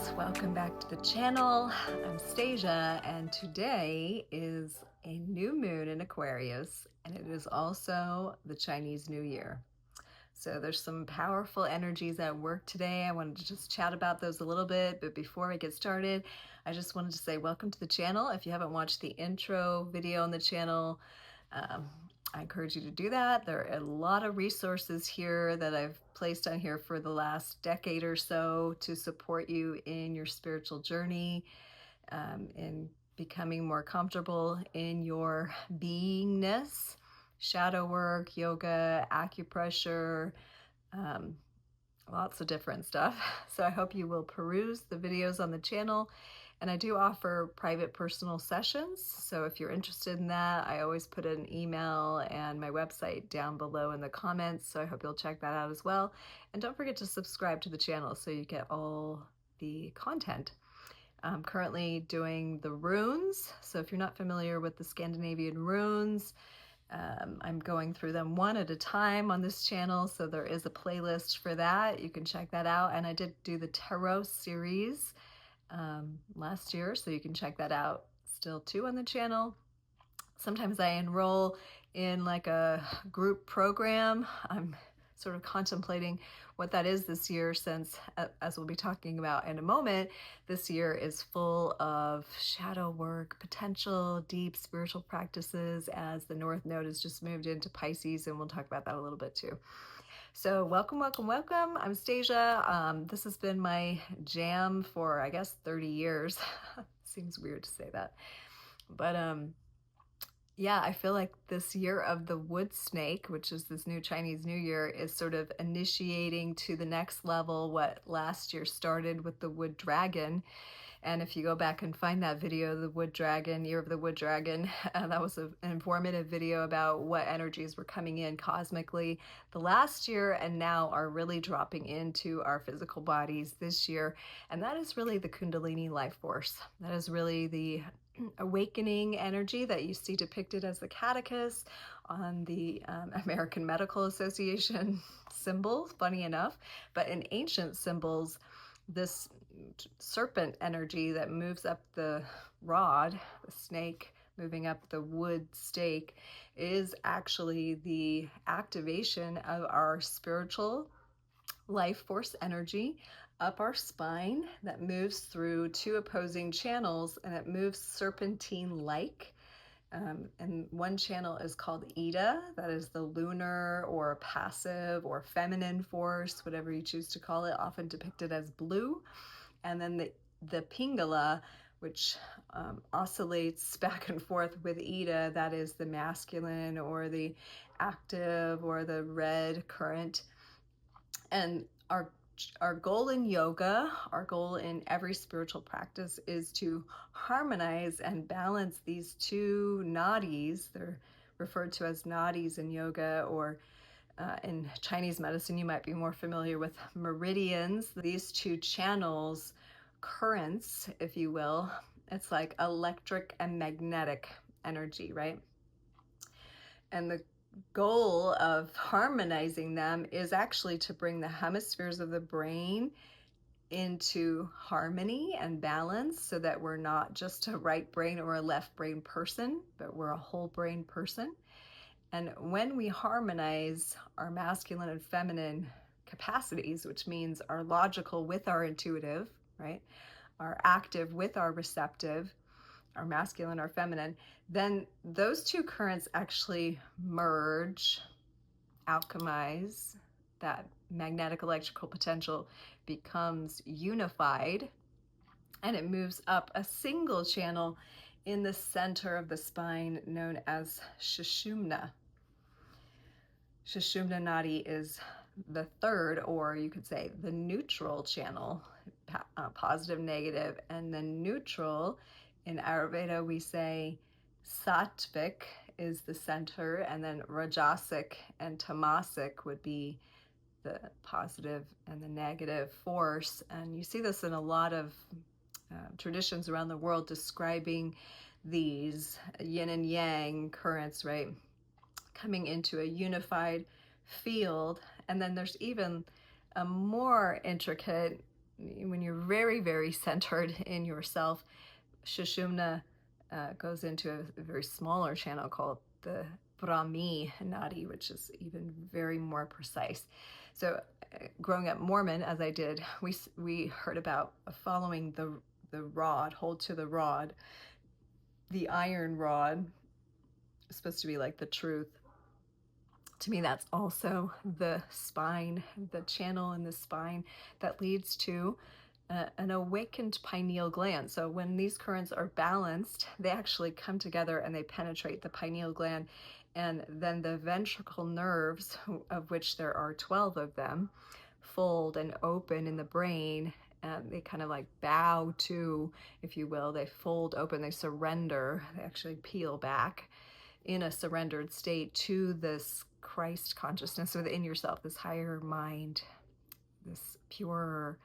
guys, welcome back to the channel. I'm Stasia, and today is a new moon in Aquarius, and it is also the Chinese New Year. So there's some powerful energies at work today. I wanted to just chat about those a little bit, but before I get started, I just wanted to say welcome to the channel. If you haven't watched the intro video on the channel, I encourage you to do that. There are a lot of resources here that I've placed on here for the last decade or so to support you in your spiritual journey, in becoming more comfortable in your beingness, shadow work, yoga, acupressure, lots of different stuff. So I hope you will peruse the videos on the channel. And I do offer private personal sessions. So if you're interested in that, I always put an email and my website down below in the comments. So I hope you'll check that out as well. And don't forget to subscribe to the channel so you get all the content. I'm currently doing the runes. So if you're not familiar with the Scandinavian runes, I'm going through them one at a time on this channel, so there is a playlist for that. You can check that out. And I did do the tarot series last year, so you can check that out still too on the channel. Sometimes I enroll in like a group program. I'm sort of contemplating what that is this year, since, as we'll be talking about in a moment, this year is full of shadow work, potential deep spiritual practices, as the North Node has just moved into Pisces, and we'll talk about that a little bit too. So welcome, welcome, welcome. I'm Stasia. This has been my jam for, I guess, 30 years. Seems weird to say that. But yeah, I feel like this year of the wood snake, which is this new Chinese New Year, is sort of initiating to the next level what last year started with the wood dragon. And if you go back and find that video, the wood dragon, year of the wood dragon, that was an informative video about what energies were coming in cosmically the last year and now are really dropping into our physical bodies this year. And that is really the Kundalini life force. That is really the awakening energy that you see depicted as the catechus on the American Medical Association symbol, funny enough. But in ancient symbols, this serpent energy that moves up the rod, the snake moving up the wood stake, is actually the activation of our spiritual life force energy up our spine that moves through two opposing channels, and it moves serpentine-like. And one channel is called Ida, that is the lunar or passive or feminine force, whatever you choose to call it, often depicted as blue. And then the Pingala, which oscillates back and forth with Ida, that is the masculine or the active or the red current. And our goal in yoga, our goal in every spiritual practice, is to harmonize and balance these two nadis. They're referred to as nadis in yoga, or in Chinese medicine, you might be more familiar with meridians. These two channels, currents, if you will, it's like electric and magnetic energy, right? And the goal of harmonizing them is actually to bring the hemispheres of the brain into harmony and balance, so that we're not just a right brain or a left brain person, but we're a whole brain person. And when we harmonize our masculine and feminine capacities, which means our logical with our intuitive, right? Our active with our receptive, our masculine, our feminine, then those two currents actually merge, alchemize. That magnetic electrical potential becomes unified, and it moves up a single channel in the center of the spine known as Sushumna. Sushumna Nadi is the third, or you could say the neutral channel, positive, negative, and the neutral. In Ayurveda, we say sattvic is the center, and then rajasic and tamasic would be the positive and the negative force. And you see this in a lot of traditions around the world describing these yin and yang currents, right? Coming into a unified field. And then there's even a more intricate when you're very, very centered in yourself, Shushumna goes into a very smaller channel called the Brahmi Nadi, which is even very more precise. So, growing up Mormon, as I did, we heard about following the rod, hold to the rod, the iron rod, is supposed to be like the truth. To me, that's also the spine, the channel in the spine that leads to an awakened pineal gland. So when these currents are balanced, they actually come together and they penetrate the pineal gland. And then the ventricle nerves, of which there are 12 of them, fold and open in the brain. And they kind of like bow to, if you will, they fold open, they surrender, they actually peel back in a surrendered state to this Christ consciousness within yourself, this higher mind, this pure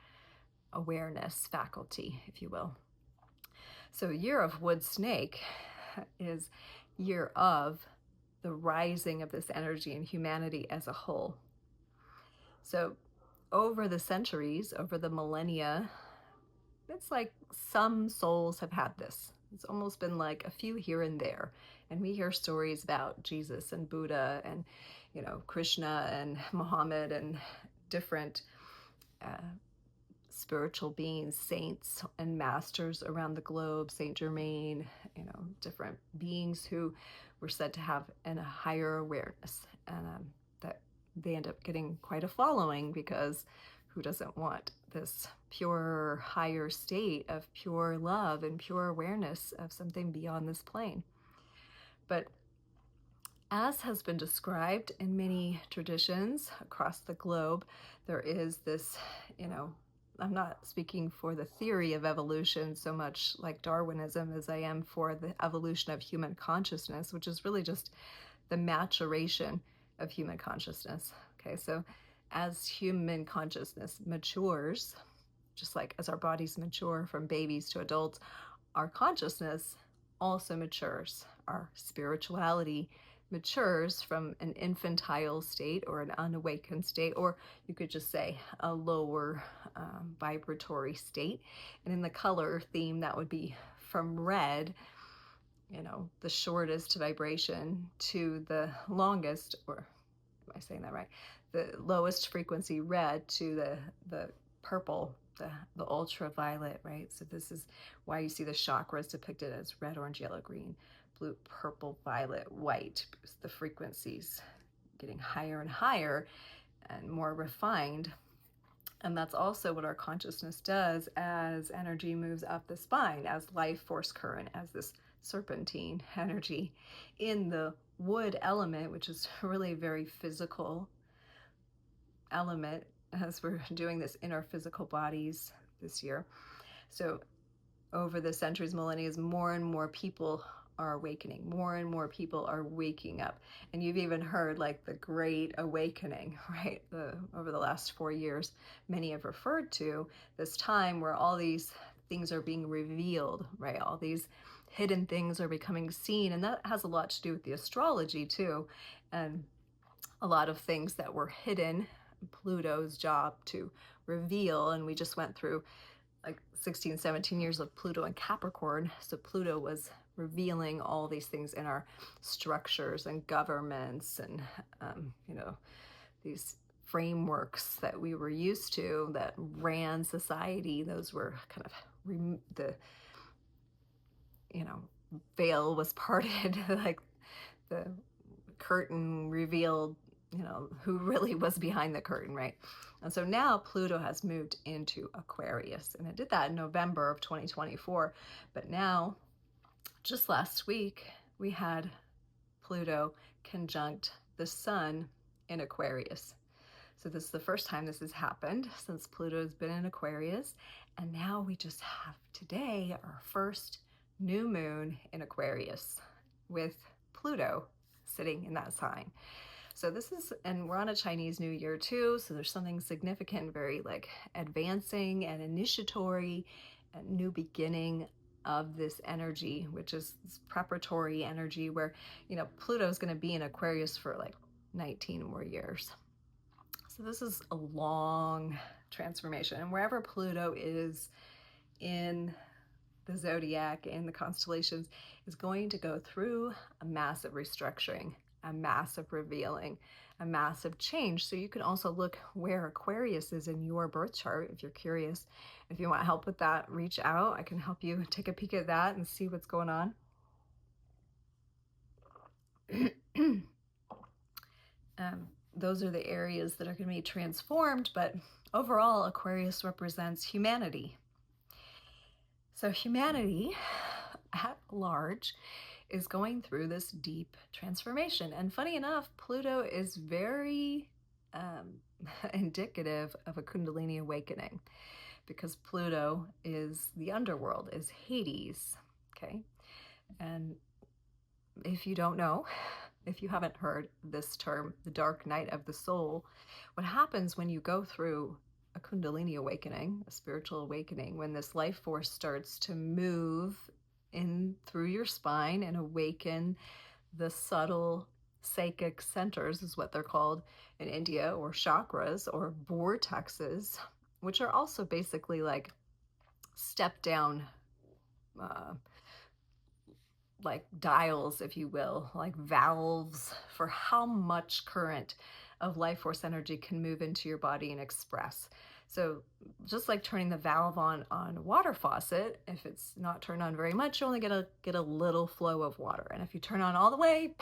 awareness faculty, if you will. So year of wood snake is year of the rising of this energy in humanity as a whole. So over the centuries, over the millennia, it's like some souls have had this. It's almost been like a few here and there. And we hear stories about Jesus and Buddha and, Krishna and Muhammad and different spiritual beings, saints and masters around the globe, Saint Germain, different beings who were said to have a higher awareness, and that they end up getting quite a following, because who doesn't want this pure higher state of pure love and pure awareness of something beyond this plane? But as has been described in many traditions across the globe, there is this, I'm not speaking for the theory of evolution so much like Darwinism as I am for the evolution of human consciousness, which is really just the maturation of human consciousness. Okay, so as human consciousness matures, just like as our bodies mature from babies to adults, our consciousness also matures. Our spirituality matures from an infantile state or an unawakened state, or you could just say a lower vibratory state. And in the color theme, that would be from red, the shortest vibration, to the longest, or am I saying that right? The lowest frequency red to the purple, the ultraviolet, right? So this is why you see the chakras depicted as red, orange, yellow, green, blue, purple, violet, white, because the frequencies getting higher and higher and more refined. And that's also what our consciousness does as energy moves up the spine, as life force current, as this serpentine energy in the wood element, which is really a very physical element, as we're doing this in our physical bodies this year. So over the centuries, millennia, more and more people are awakening. More and more people are waking up. And you've even heard like the Great Awakening, right? Over the last 4 years, many have referred to this time where all these things are being revealed, right? All these hidden things are becoming seen. And that has a lot to do with the astrology too. And a lot of things that were hidden, Pluto's job to reveal. And we just went through like 16, 17 years of Pluto and Capricorn. So Pluto was revealing all these things in our structures and governments and, these frameworks that we were used to that ran society. Those were kind of the veil was parted, like the curtain revealed, who really was behind the curtain, right? And so now Pluto has moved into Aquarius, and it did that in November of 2024. But now, just last week, we had Pluto conjunct the Sun in Aquarius. So this is the first time this has happened since Pluto has been in Aquarius. And now we just have today our first new moon in Aquarius with Pluto sitting in that sign. So this is, and we're on a Chinese New Year too, so there's something significant, very like advancing and initiatory, and new beginning of this energy, which is this preparatory energy where, Pluto is going to be in Aquarius for like 19 more years. So this is a long transformation, and wherever Pluto is in the zodiac, in the constellations, is going to go through a massive restructuring, a massive revealing, a massive change. So you can also look where Aquarius is in your birth chart if you're curious. If you want help with that, reach out. I can help you take a peek at that and see what's going on. Those are the areas that are going to be transformed, but overall, Aquarius represents humanity. So humanity at large is going through this deep transformation. And funny enough, Pluto is very indicative of a Kundalini awakening, because Pluto is the underworld, is Hades, okay? And if you don't know, if you haven't heard this term, the dark night of the soul, what happens when you go through a Kundalini awakening, a spiritual awakening, when this life force starts to move in through your spine and awaken the subtle psychic centers, is what they're called in India, or chakras or vortexes, which are also basically like step down like dials, if you will, like valves for how much current of life force energy can move into your body and express. So just like turning the valve on a water faucet, if it's not turned on very much, you only get a little flow of water. And if you turn on all the way,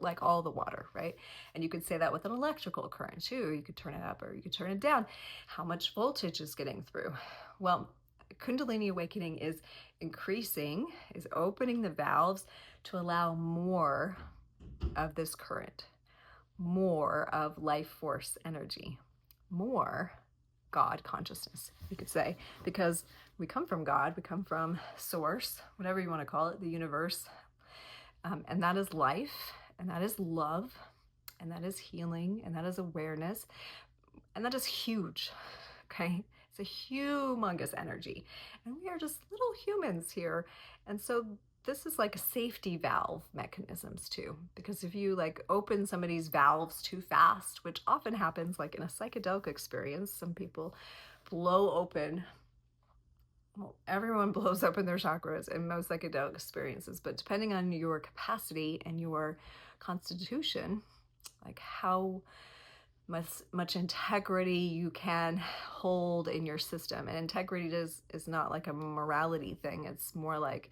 like all the water, right? And you could say that with an electrical current too. You could turn it up or you could turn it down. How much voltage is getting through? Well, Kundalini awakening is increasing, is opening the valves to allow more of this current, more of life force energy, more God consciousness, you could say, because we come from God, we come from source, whatever you want to call it, the universe, and that is life, and that is love, and that is healing, and that is awareness, and that is huge, okay? It's a humongous energy, and we are just little humans here, and so this is like a safety valve mechanisms too, because if you like open somebody's valves too fast, which often happens like in a psychedelic experience, some people blow open, well, everyone blows open their chakras in most psychedelic experiences, but depending on your capacity and your constitution, like how much integrity you can hold in your system. And integrity is not like a morality thing. It's more like,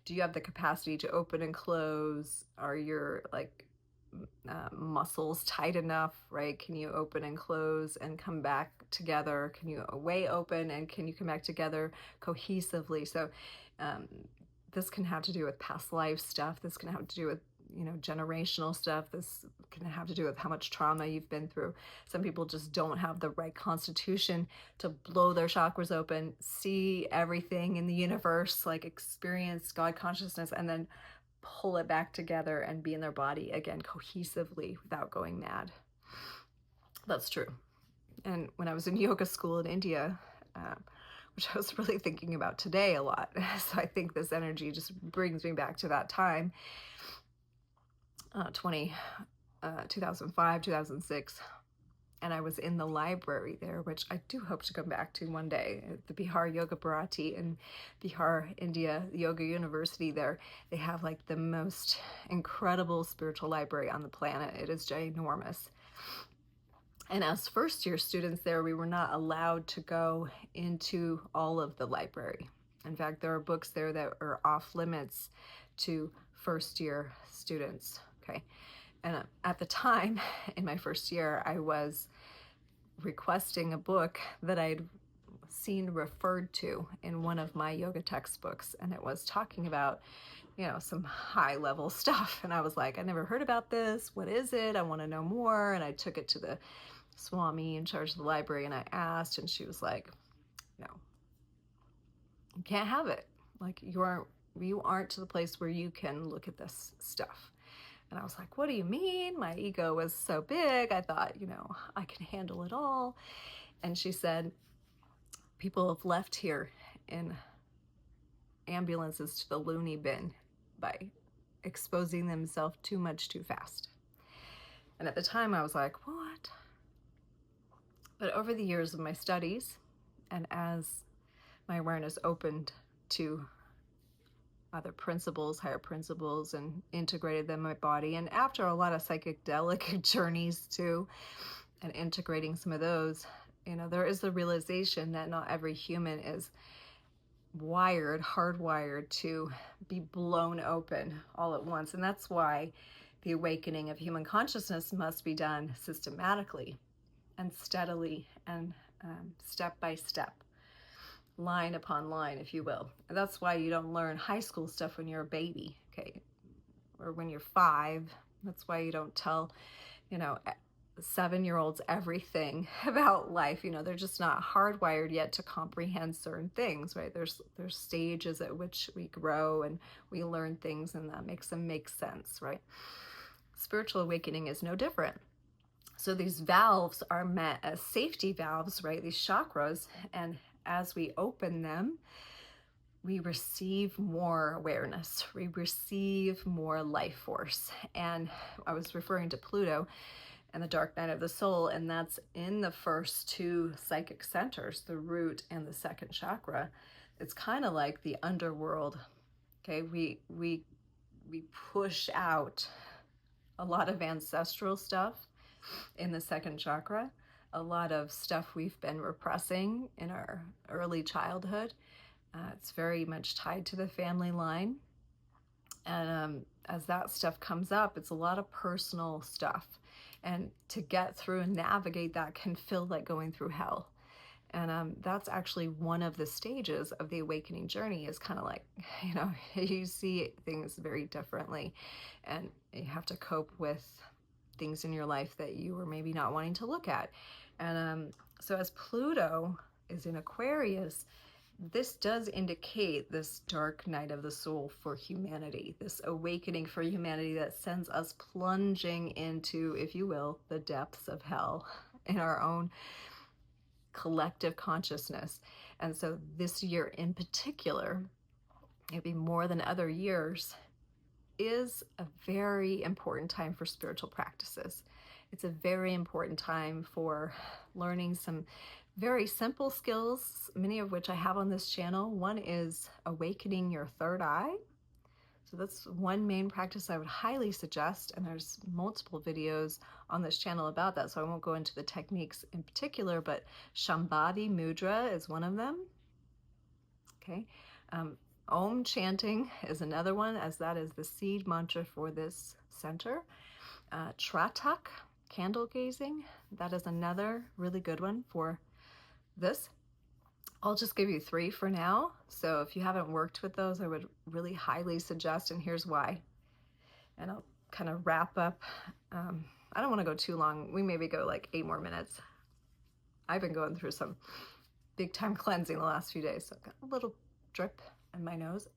do you have the capacity to open and close? Are your like muscles tight enough, right? Can you open and close and come back together? Can you way open and can you come back together cohesively? So this can have to do with past life stuff. This can have to do with generational stuff. This can have to do with how much trauma you've been through. Some people just don't have the right constitution to blow their chakras open, see everything in the universe, like experience God consciousness, and then pull it back together and be in their body again cohesively without going mad. That's true. And when I was in yoga school in India, which I was really thinking about today a lot, so I think this energy just brings me back to that time, 2005, 2006, and I was in the library there, which I do hope to come back to one day, the Bihar Yoga Bharati in Bihar, India, the Yoga University there. They have like the most incredible spiritual library on the planet. It is ginormous. And as first year students there, we were not allowed to go into all of the library. In fact, there are books there that are off limits to first year students. Okay. And at the time, in my first year, I was requesting a book that I'd seen referred to in one of my yoga textbooks. And it was talking about, some high level stuff. And I was like, I never heard about this. What is it? I want to know more. And I took it to the Swami in charge of the library and I asked, and she was like, no, you can't have it. Like you aren't to the place where you can look at this stuff. And I was like, what do you mean? My ego was so big. I thought, I can handle it all. And she said, people have left here in ambulances to the loony bin by exposing themselves too much too fast. And at the time I was like, what? But over the years of my studies, and as my awareness opened to other principles, higher principles, and integrated them in my body, and after a lot of psychedelic journeys too, and integrating some of those, there is the realization that not every human is hardwired to be blown open all at once. And that's why the awakening of human consciousness must be done systematically and steadily and step by step, line upon line, if you will. And that's why you don't learn high school stuff when you're a baby, okay, or when you're 5. That's why you don't tell, 7-year-olds everything about life. They're just not hardwired yet to comprehend certain things, right? There's stages at which we grow and we learn things, and that makes them make sense, right? Spiritual awakening is no different. So these valves are meant as safety valves, right? These chakras, and as we open them, we receive more awareness, we receive more life force. And I was referring to Pluto and the dark night of the soul, and that's in the first 2 psychic centers, the root and the second chakra. It's kind of like the underworld. Okay, we push out a lot of ancestral stuff in the second chakra, a lot of stuff we've been repressing in our early childhood. It's very much tied to the family line. And as that stuff comes up, it's a lot of personal stuff. And to get through and navigate that can feel like going through hell. And that's actually one of the stages of the awakening journey, is kind of like, you see things very differently, and you have to cope with things in your life that you were maybe not wanting to look at. And so as Pluto is in Aquarius, this does indicate this dark night of the soul for humanity, this awakening for humanity that sends us plunging into, if you will, the depths of hell in our own collective consciousness. And so this year in particular, maybe more than other years, is a very important time for spiritual practices. It's a very important time for learning some very simple skills, many of which I have on this channel. One is awakening your third eye. So that's one main practice I would highly suggest, and there's multiple videos on this channel about that, so I won't go into the techniques in particular, but Shambhavi Mudra is one of them. Okay. Om chanting is another one, as that is the seed mantra for this center. Tratak, candle gazing, that is another really good one for this. I'll just give you 3 for now. So if you haven't worked with those, I would really highly suggest, and here's why. And I'll kind of wrap up. I don't want to go too long. We maybe go like 8 more minutes. I've been going through some big time cleansing the last few days, so I've got a little drip in my nose.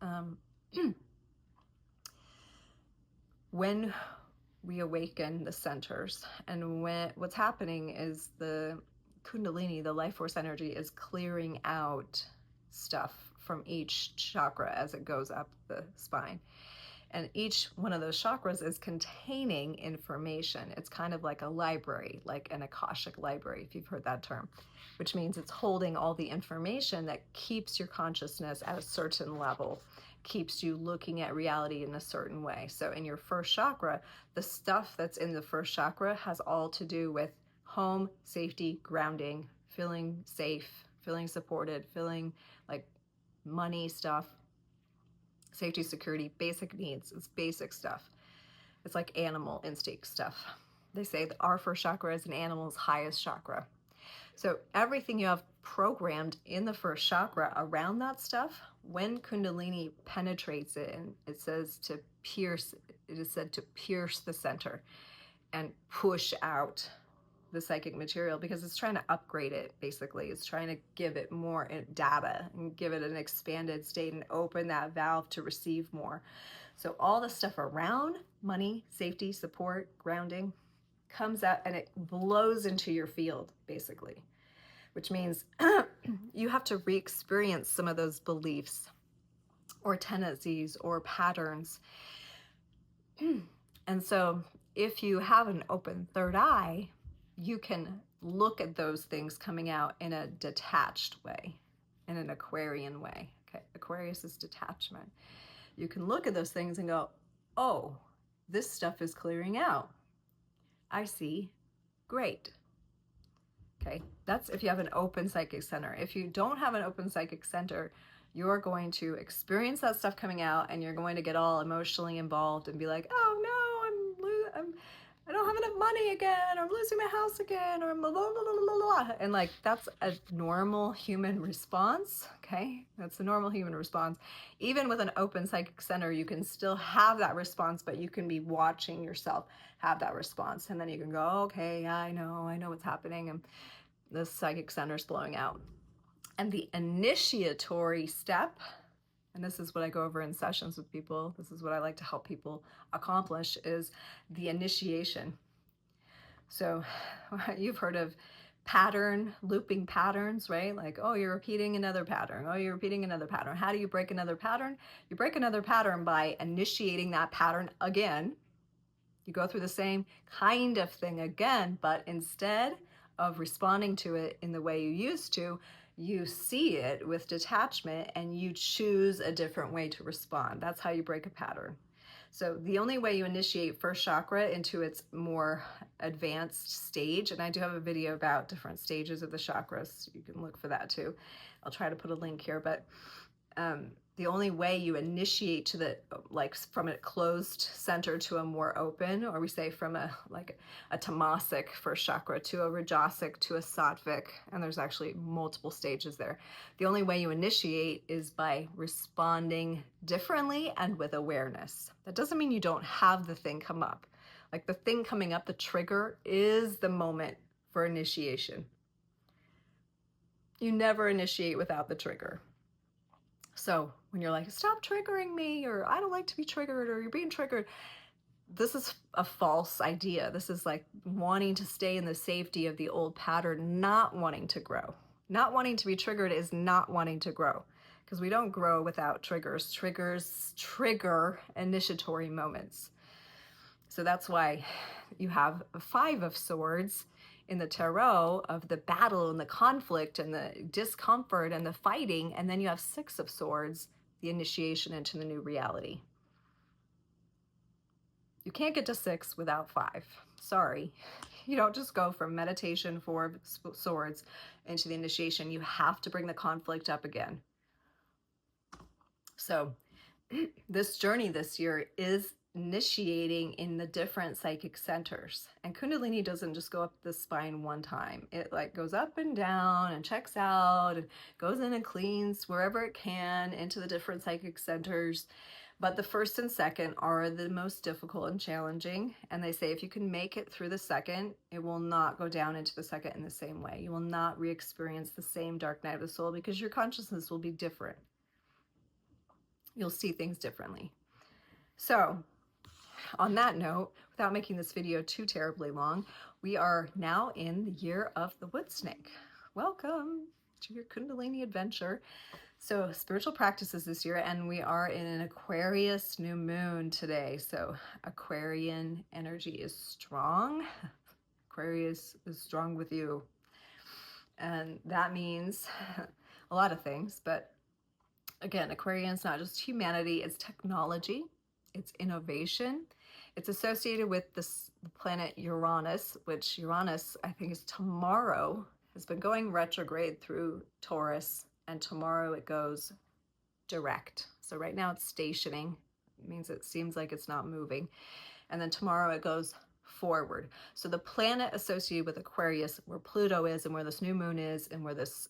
When we awaken the centers, and what's happening is the Kundalini, the life force energy, is clearing out stuff from each chakra as it goes up the spine. And each one of those chakras is containing information. It's kind of like a library, like an Akashic library, if you've heard that term, which means it's holding all the information that keeps your consciousness at a certain level, keeps you looking at reality in a certain way. So in your first chakra, the stuff that's in the first chakra has all to do with home, safety, grounding, feeling safe, feeling supported, feeling like money stuff, safety, security, basic needs. It's basic stuff. It's like animal instinct stuff. They say that our first chakra is an animal's highest chakra. So everything you have programmed in the first chakra around that stuff, when Kundalini penetrates it, and it says to pierce, it is said to pierce the center and push out the psychic material, because it's trying to upgrade it. Basically, it's trying to give it more data and give it an expanded state and open that valve to receive more. So all the stuff around money, safety, support, grounding comes out and it blows into your field, basically, which means you have to re-experience some of those beliefs or tendencies or patterns. And so if you have an open third eye, you can look at those things coming out in a detached way, in an Aquarian way. Okay, Aquarius is detachment. You can look at those things and go, oh, this stuff is clearing out. I see. Great. Okay, that's if you have an open psychic center. If you don't have an open psychic center, you're going to experience that stuff coming out, and you're going to get all emotionally involved and be like, oh no, I don't have enough money again, or I'm losing my house again, or blah, blah, blah, blah, blah. And like, that's a normal human response. Okay, that's a normal human response. Even with an open psychic center, you can still have that response, but you can be watching yourself have that response, and then you can go, okay, yeah, I know what's happening, and the psychic center is blowing out. And the initiatory step, and this is what I go over in sessions with people, this is what I like to help people accomplish, is the initiation. So you've heard of looping patterns, right? Like, oh, you're repeating another pattern. Oh, you're repeating another pattern. How do you break another pattern? You break another pattern by initiating that pattern again. You go through the same kind of thing again, but instead of responding to it in the way you used to, you see it with detachment and you choose a different way to respond. That's how you break a pattern. So the only way you initiate first chakra into its more advanced stage, and I do have a video about different stages of the chakras, you can look for that too. I'll try to put a link here, but the only way you initiate to the, like, from a closed center to a more open, or we say from a tamasic first chakra to a rajasic to a sattvic, and there's actually multiple stages there. The only way you initiate is by responding differently and with awareness. That doesn't mean you don't have the thing come up. Like, the thing coming up, the trigger, is the moment for initiation. You never initiate without the trigger. So when you're like, stop triggering me, or I don't like to be triggered, or you're being triggered, this is a false idea. This is like wanting to stay in the safety of the old pattern, not wanting to grow. Not wanting to be triggered is not wanting to grow, because we don't grow without triggers. Triggers trigger initiatory moments. So that's why you have 5 of Swords in the tarot, of the battle and the conflict and the discomfort and the fighting, and then you have 6 of Swords, the initiation into the new reality. You can't get to 6 without 5. Sorry. You don't just go from meditation, 4 of Swords, into the initiation. You have to bring the conflict up again. So this journey this year is initiating in the different psychic centers, and Kundalini doesn't just go up the spine one time. It like goes up and down and checks out and goes in and cleans wherever it can into the different psychic centers. But the first and second are the most difficult and challenging, and they say if you can make it through the second, it will not go down into the second in the same way. You will not re-experience the same dark night of the soul, because your consciousness will be different. You'll see things differently. So on that note, without making this video too terribly long, we are now in the year of the wood snake. Welcome to your Kundalini adventure. So spiritual practices this year, and we are in an Aquarius new moon today. So Aquarian energy is strong. Aquarius is strong with you. And that means a lot of things, but again, Aquarian is not just humanity, it's technology, it's innovation. It's associated with the planet Uranus, which Uranus, I think, is tomorrow, has been going retrograde through Taurus, and tomorrow it goes direct. So right now it's stationing. It means it seems like it's not moving. And then tomorrow it goes forward. So the planet associated with Aquarius, where Pluto is and where this new moon is and where this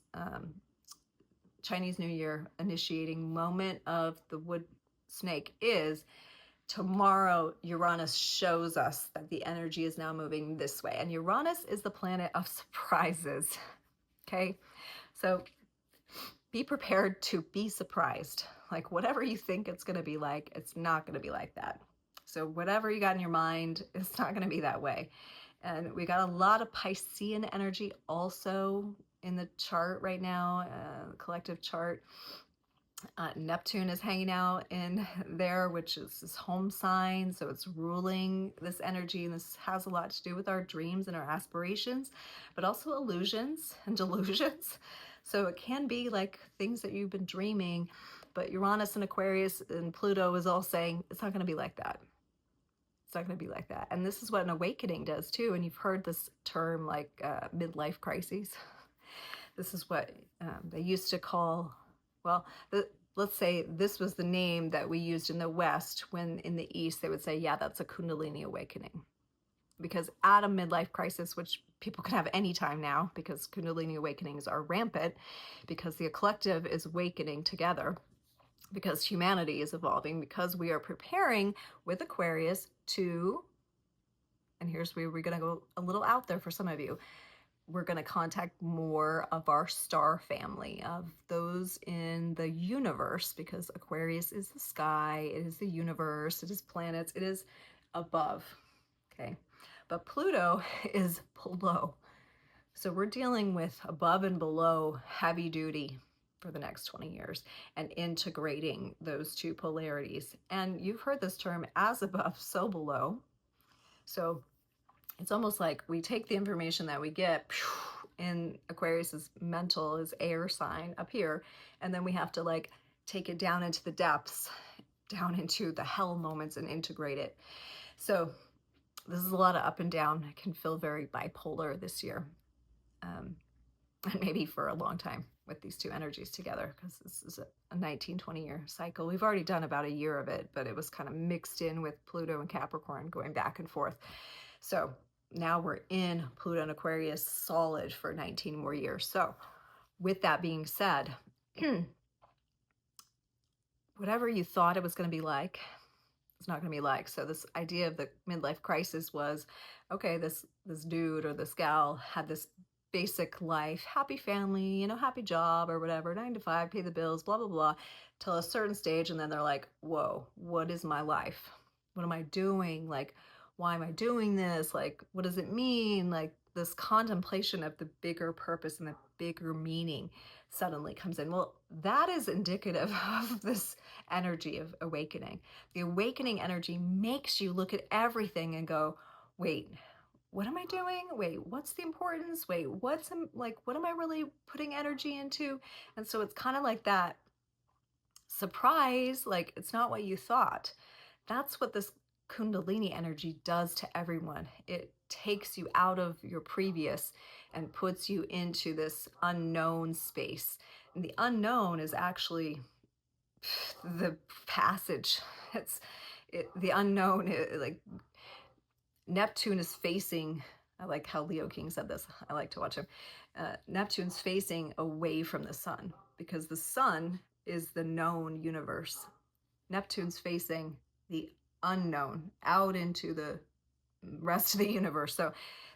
Chinese New Year initiating moment of the wood snake is, tomorrow Uranus shows us that the energy is now moving this way. And Uranus is the planet of surprises. Okay, so be prepared to be surprised. Like, whatever you think it's going to be like, it's not going to be like that. So whatever you got in your mind, it's not going to be that way. And we got a lot of Piscean energy also in the chart right now, collective chart. Neptune is hanging out in there, which is his home sign. So it's ruling this energy. And this has a lot to do with our dreams and our aspirations, but also illusions and delusions. So it can be like things that you've been dreaming, but Uranus and Aquarius and Pluto is all saying it's not going to be like that. It's not going to be like that. And this is what an awakening does too. And you've heard this term like midlife crises. This is what they used to call, well, let's say this was the name that we used in the West, when in the East they would say, yeah, that's a Kundalini awakening. Because at a midlife crisis, which people can have any time now, because Kundalini awakenings are rampant, because the collective is awakening together, because humanity is evolving, because we are preparing with Aquarius to, and here's where we're going to go a little out there for some of you, we're going to contact more of our star family, of those in the universe, because Aquarius is the sky, it is the universe, it is planets, it is above, okay? But Pluto is below. So we're dealing with above and below heavy duty for the next 20 years and integrating those two polarities. And you've heard this term, as above, so below. So it's almost like we take the information that we get in Aquarius's mental, his air sign up here, and then we have to like take it down into the depths, down into the hell moments, and integrate it. So this is a lot of up and down. It can feel very bipolar this year, and maybe for a long time with these two energies together, because this is a 19-20 year cycle. We've already done about a year of it, but it was kind of mixed in with Pluto and Capricorn going back and forth. So now we're in Pluto and Aquarius solid for 19 more years. So with that being said, whatever you thought it was going to be like, it's not going to be like. So this idea of the midlife crisis was, okay, this dude or this gal had this basic life, happy family, you know, happy job or whatever, 9 to 5, pay the bills, blah, blah, blah, till a certain stage. And then they're like, whoa, what is my life? What am I doing? Like, why am I doing this? Like, what does it mean? Like, this contemplation of the bigger purpose and the bigger meaning suddenly comes in. Well, that is indicative of this energy of awakening. The awakening energy makes you look at everything and go, wait, what am I doing? Wait, what's the importance? Wait, what am I really putting energy into? And so it's kind of like that surprise, like it's not what you thought. That's what this Kundalini energy does to everyone. It takes you out of your previous and puts you into this unknown space. And the unknown is actually the passage. The unknown, like Neptune is facing, I like how Leo King said this, I like to watch him. Neptune's facing away from the sun, because the sun is the known universe. Neptune's facing the unknown, out into the rest of the universe. So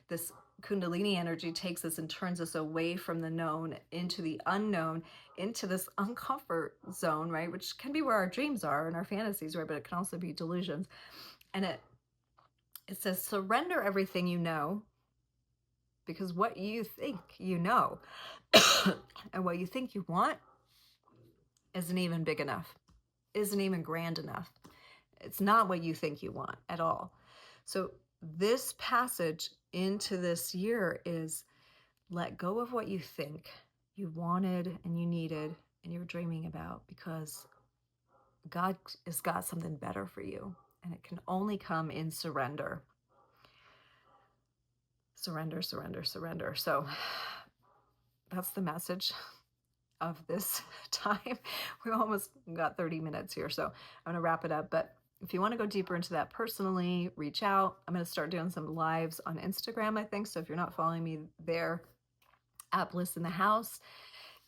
this Kundalini energy takes us and turns us away from the known into the unknown, into this uncomfort zone, right? Which can be where our dreams are and our fantasies, right? But it can also be delusions. And it says, surrender everything you know, because what you think you know and what you think you want isn't even big enough, isn't even grand enough. It's not what you think you want at all. So this passage into this year is let go of what you think you wanted and you needed and you're dreaming about, because God has got something better for you, and it can only come in surrender. Surrender, surrender, surrender. So that's the message of this time. We almost got 30 minutes here, so I'm going to wrap it up. But if you want to go deeper into that personally, reach out. I'm going to start doing some lives on Instagram, I think. So if you're not following me there, at Bliss in the House,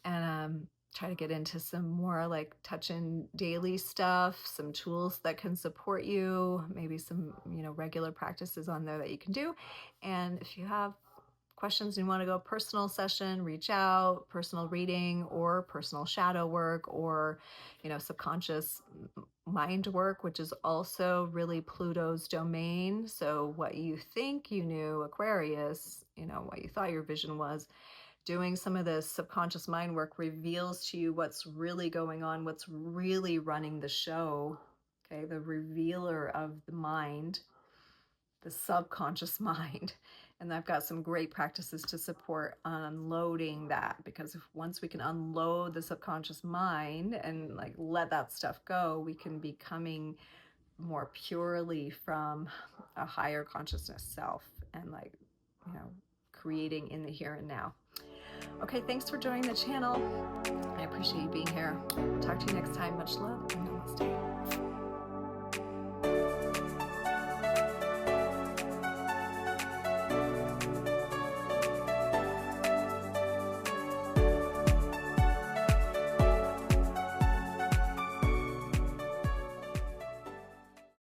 and try to get into some more like touch-in daily stuff, some tools that can support you, maybe some, regular practices on there that you can do. And if you have questions and you want to go personal session, reach out, personal reading or personal shadow work, or subconscious mind work, which is also really Pluto's domain. So what you think you knew, Aquarius, what you thought your vision was, Doing some of this subconscious mind work reveals to you what's really going on, what's really running the show. Okay, the revealer of the mind, the subconscious mind. And I've got some great practices to support unloading that, because if once we can unload the subconscious mind and like let that stuff go, we can be coming more purely from a higher consciousness self and like, you know, creating in the here and now. Okay, thanks for joining the channel. I appreciate you being here. Talk to you next time. Much love and namaste.